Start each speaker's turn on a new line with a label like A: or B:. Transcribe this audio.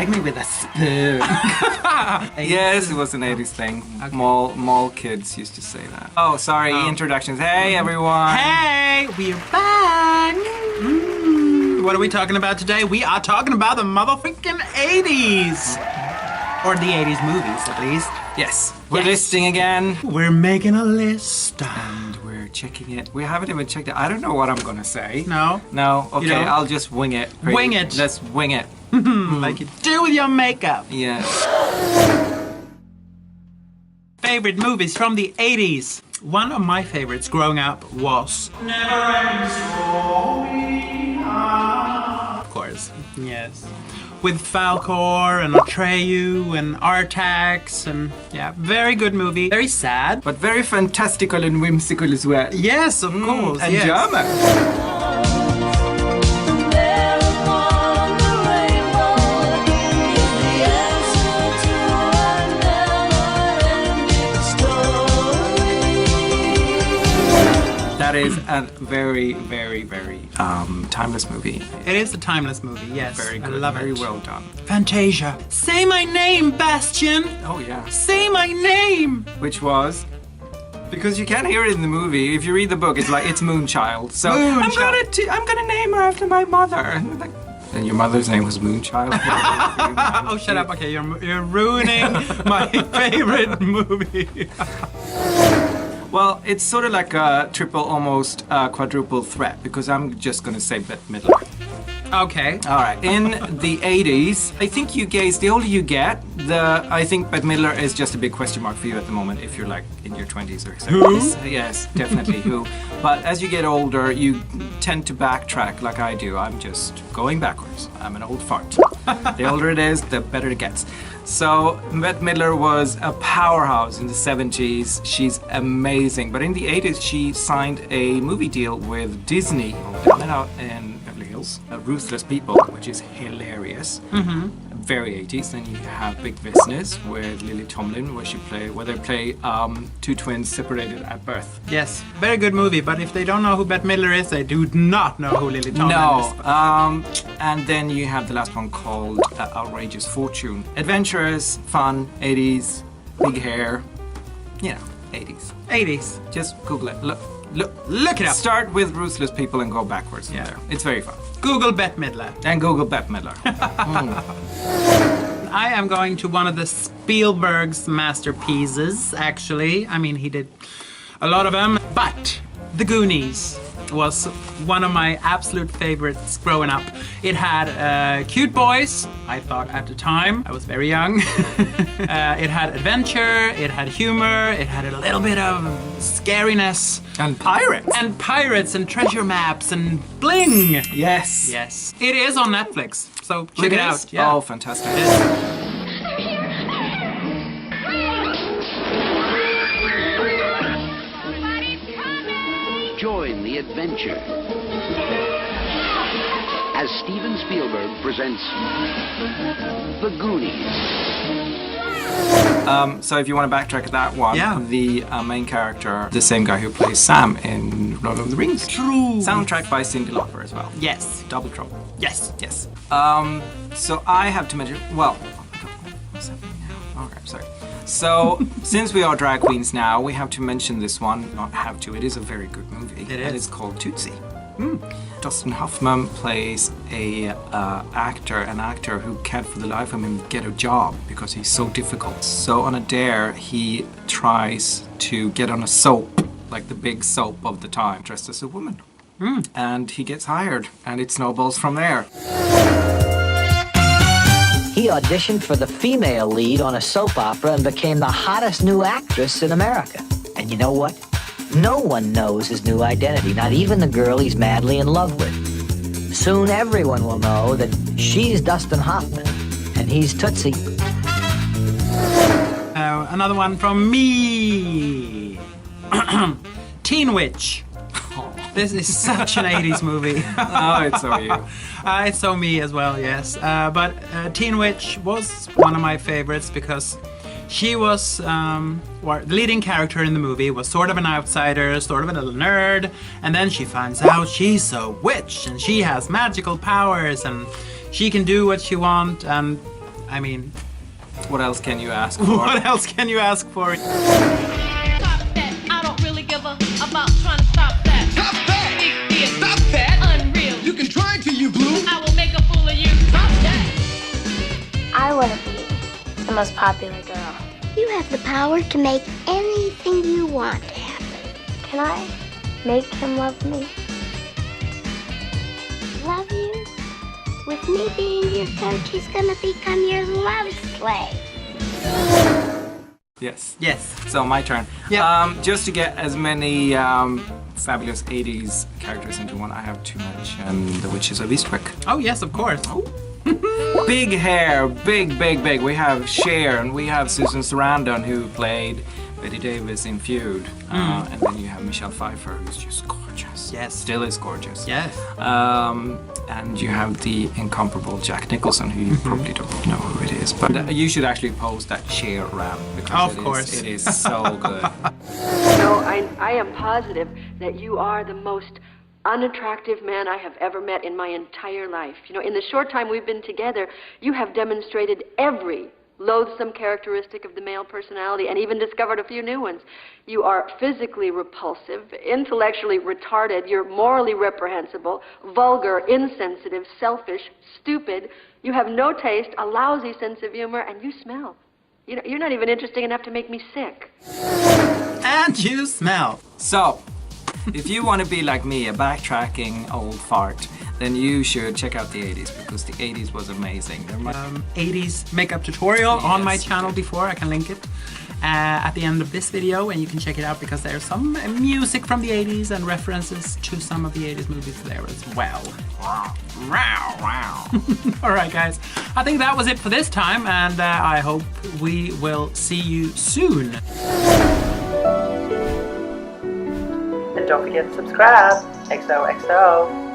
A: gave me with a spoon.
B: Yes, it was an 80s thing. Okay. Mall kids used to say that. Oh, sorry, introductions. Hey, everyone.
A: Hey, we're back. What are we talking about today? We are talking about the motherfucking 80s. Or the 80s movies, at least.
B: Yes. We're listing again.
A: We're making a list.
B: And we're checking it. We haven't even checked it. I don't know what I'm gonna say.
A: No?
B: No? Okay, I'll just wing it.
A: Wing it.
B: Let's wing it.
A: Like you do with your makeup.
B: Yeah. Favorite
A: movies from the 80s. One of my favorites growing up was Never Ending Story. Of course. Yes. With Falcor and Atreyu and Artax and very good movie. Very sad.
B: But very fantastical and whimsical as well.
A: Yes, of course.
B: And German. That is a very, very, very timeless movie.
A: It is a timeless movie, yes.
B: Very good.
A: I love
B: very
A: it.
B: Very well done.
A: Fantasia. Say my name, Bastian.
B: Oh, yeah.
A: Say my name.
B: Which was? Because you can't hear it in the movie. If you read the book, it's like, it's Moonchild. So I'm gonna name her after my mother. And your mother's name was Moonchild?
A: Oh, shut up. Okay, you're ruining my favorite movie.
B: Well, it's sort of like a triple, almost quadruple threat, because I'm just gonna say Bette Midler.
A: Okay.
B: All right. In the 80s, I think you guys, the older you get, I think Bette Midler is just a big question mark for you at the moment if you're like in your 20s or 30s.
A: Who?
B: Yes, definitely who. But as you get older, you tend to backtrack like I do. I'm just going backwards. I'm an old fart. The older it is, the better it gets. So Bette Midler was a powerhouse in the 70s. She's amazing. But in the 80s, she signed a movie deal with Disney. Down and Out in Beverly Hills. Ruthless People, which is hilarious. Very 80s. Then you have Big Business with Lily Tomlin, where they play two twins separated at birth.
A: Yes, very good movie. But if they don't know who Bette Midler is, they do not know who Lily Tomlin is.
B: No. And then you have the last one called Outrageous Fortune. Adventurous, fun, 80s, big hair. You know, 80s.
A: 80s.
B: Just Google it.
A: Look it up.
B: Start with Ruthless People and go backwards from there. It's very fun.
A: Google Bette Midler.
B: And Google Bette Midler.
A: I am going to one of the Spielberg's masterpieces, actually. I mean, he did a lot of them. But The Goonies was one of my absolute favorites growing up. It had cute boys, I thought at the time. I was very young. It had adventure, it had humor, it had a little bit of scariness.
B: And pirates.
A: And pirates and treasure maps and bling.
B: Yes.
A: Yes. It is on Netflix, so check it out.
B: Yeah. Oh, fantastic.
C: Join the adventure as Steven Spielberg presents The Goonies.
B: So if you want to backtrack at that one, the main character, the same guy who plays Sam in Lord of the Rings.
A: True.
B: Soundtrack by Cyndi Lauper as well.
A: Yes.
B: Double trouble.
A: Yes.
B: Yes. So I have to mention, well, what's happening now? Okay, sorry. So, since we are drag queens now, we have to mention this one. Not have to, it is a very good movie.
A: It is.
B: And it's called Tootsie. Dustin Hoffman plays an actor who can't for the life of him get a job because he's so difficult. So on a dare, he tries to get on a soap, like the big soap of the time, dressed as a woman. And he gets hired, and it snowballs from there.
D: He auditioned for the female lead on a soap opera and became the hottest new actress in America. And you know what? No one knows his new identity, not even the girl he's madly in love with. Soon everyone will know that she's Dustin Hoffman and he's Tootsie.
A: Another one from me. Teen Witch. This is such an 80s movie.
B: Oh, it's so you.
A: It's so me as well, yes. But Teen Witch was one of my favorites because she was, the leading character in the movie was sort of an outsider, sort of a little nerd, and then she finds out she's a witch and she has magical powers and she can do what she wants, and I mean,
B: What else can you ask for?
A: what else can you ask for?
E: Stop that. I don't really give a about trying to stop that.
F: Stop that!
E: Big deal.
F: Stop that!
E: Unreal.
F: You can try to, you blue!
E: I will make a fool of you. Stop that.
G: I want to be the most popular girl.
H: You have the power to make anything you want happen.
G: Can I make him love me?
H: Love you? With me being your coach, he's gonna become your love slave.
B: Yes.
A: Yes.
B: So my turn.
A: Yeah.
B: Just to get as many fabulous 80s characters into one, I have to mention The Witches of Eastwick.
A: Oh yes, of course.
B: Big hair, big. We have Cher, and we have Susan Sarandon, who played Betty Davis in Feud. And then you have Michelle Pfeiffer, who's just gorgeous.
A: Yes.
B: Still is gorgeous.
A: Yes.
B: And you have the incomparable Jack Nicholson, who you probably don't know who it is. But you should actually post that Cher rap, because
A: Of course.
B: it is so good.
I: No, I am positive that you are the most unattractive man I have ever met in my entire life. You know, in the short time we've been together, you have demonstrated every loathsome characteristic of the male personality and even discovered a few new ones. You are physically repulsive, intellectually retarded, you're morally reprehensible, vulgar, insensitive, selfish, stupid. You have no taste, a lousy sense of humor, and you smell. You're not even interesting enough to make me sick.
A: And you smell.
B: So, if you want to be like me, a backtracking old fart, then you should check out the 80s, because the 80s was amazing.
A: 80s makeup tutorial on my
B: Yes.
A: channel before. I can link it at the end of this video, and you can check it out because there's some music from the 80s and references to some of the 80s movies there as well. Wow. All right, guys. I think that was it for this time, and I hope we will see you soon.
J: And don't forget to subscribe. XOXO.